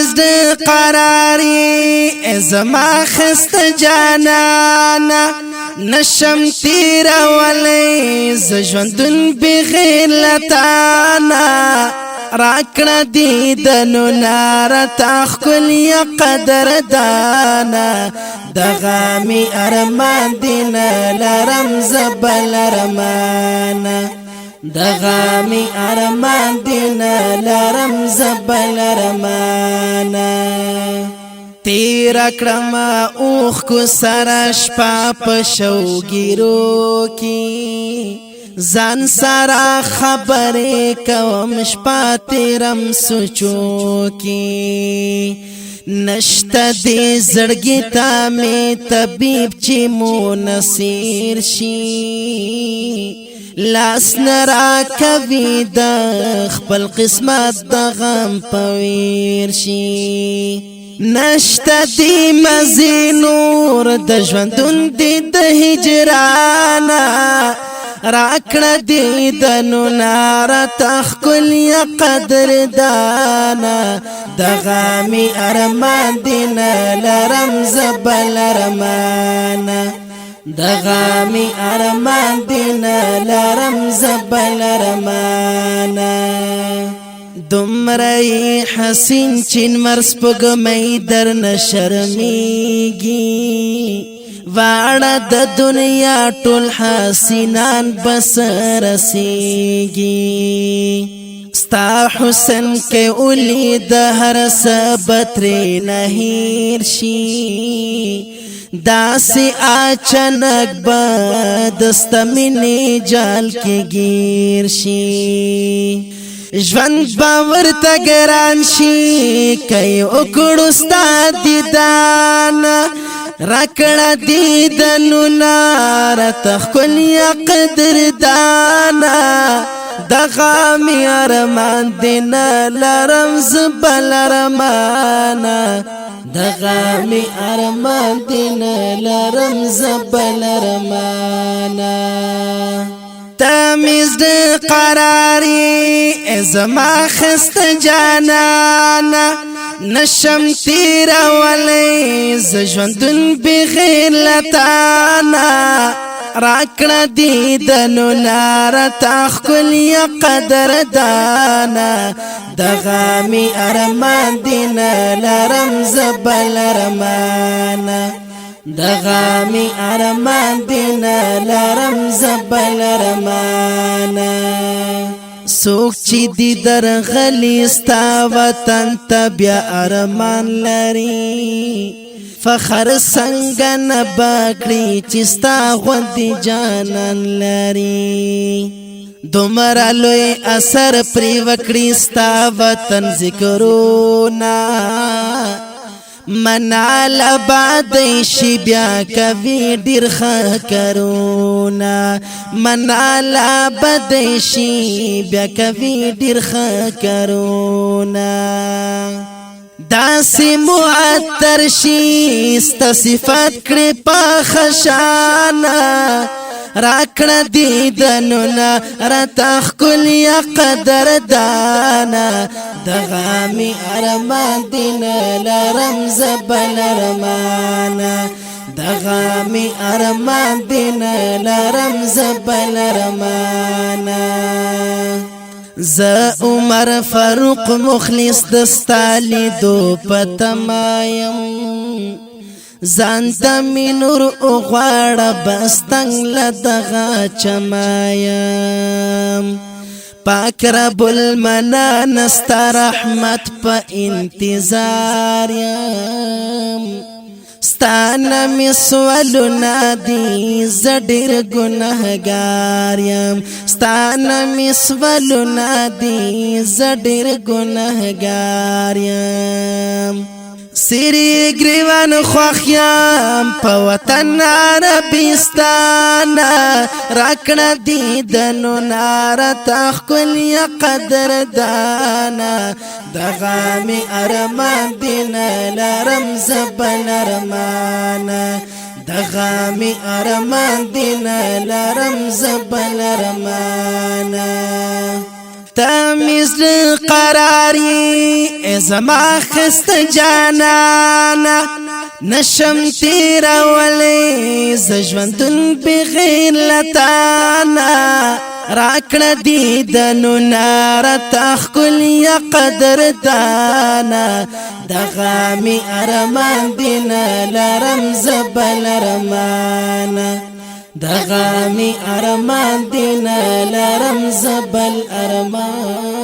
زد قراری زما خست جانانا نشم تیر ولی زجوندن بغیر لتانا راکړه دیدنو نار تخکل یا قدر دانا دغامی ارمان دینا لرم زبل رمانا دغامی ارمان دینا لرم زبل رمانا تیر کړم اوخ کو سرش پاپ شوګیرو کی ځان سره خبرې کوم شپه تیرم سوچو کی نشته دې زړګي ته مې طبيب چې مو نصیر شي لاس نرا کوي د خپل قسمت د غم پویر شي نشته دې مزي نور د ژوندون دې د هجرانا راکړه دیدنو نار تخکل یا قدر دانا دغامی ارمان دینا لرم زبل رمانا دغامی ارمان دینا لرم زبل رمانا دمرئی حسین چین مرس پگمی در نشرمیگی واړه د دنیا ټول حسینان بس رسیږي ستا حسن کې اولی د هر سبتر نهیر شي داسې اچانک بدست مینې جال کې گیر شي ژوند باور ته ګران شي کوي وکړو ستا دیدان راکړه دیدنو نار تخکل یا قدر دانا دغامی ارمان دینا لرم زبل رمانا دغامی ارمان دینا لرم زبل رمانا تمیز د قراری زما خست جانانا نشم تیر ولی زجوندن بغیر لتانا راکړه دیدنو نار تخکل یا قدر دانا دغامی ارمان دینا لرم زبل رمانا دغامی ارمان دینا لرم زبل رمانا سوک چی دی در غلی ستا وطن تا بیا ارمان لري فخر څنګه نه باکړي چې ستا غوندې جانان لري دومره لوی اثر پرې وکړي ستا وطن ذکرونه منال بادی شی بیا کوي ډیر ښه کرونا منال بادی شی بیا کوي ډیر ښه کرونا داسې معطر شي ستا صفات کړې په خشانه راکړه دیدنو نار تخکل یا قدر دانا دغامی ارمان دینا لرم زبل رمانا دغامی ارمان دینا لرم زبل رمانا ز عمر فاروق مخلص دستالی دو پتمایم زانتا می نور اغواړه بستنګ لدغه چمایم پاک رب المنان استا رحمت په انتظار یم ستانه می سوالونه دي زډیر ګناهګار یم ستانه می سوالونه دي زډیر ګناهګار یم سری گریوان خوخیم پا وطن عربستان راکڑا دیدنو نار تخکل یا قدر دانا دغامی ارمان دینا لرم زبل رمانا دغامی ارمان دینا لرم زبل رمانا تمیز قراری ازما خست جانانا نشم تیرا ولی زجوندن بغیر لتانا راکڑا دیدنو نارا تخکل یا قدر دانا دغامی ارمان دینا لرم زبل ارمانا دغامی ارمان دینا لرم زبل ارمان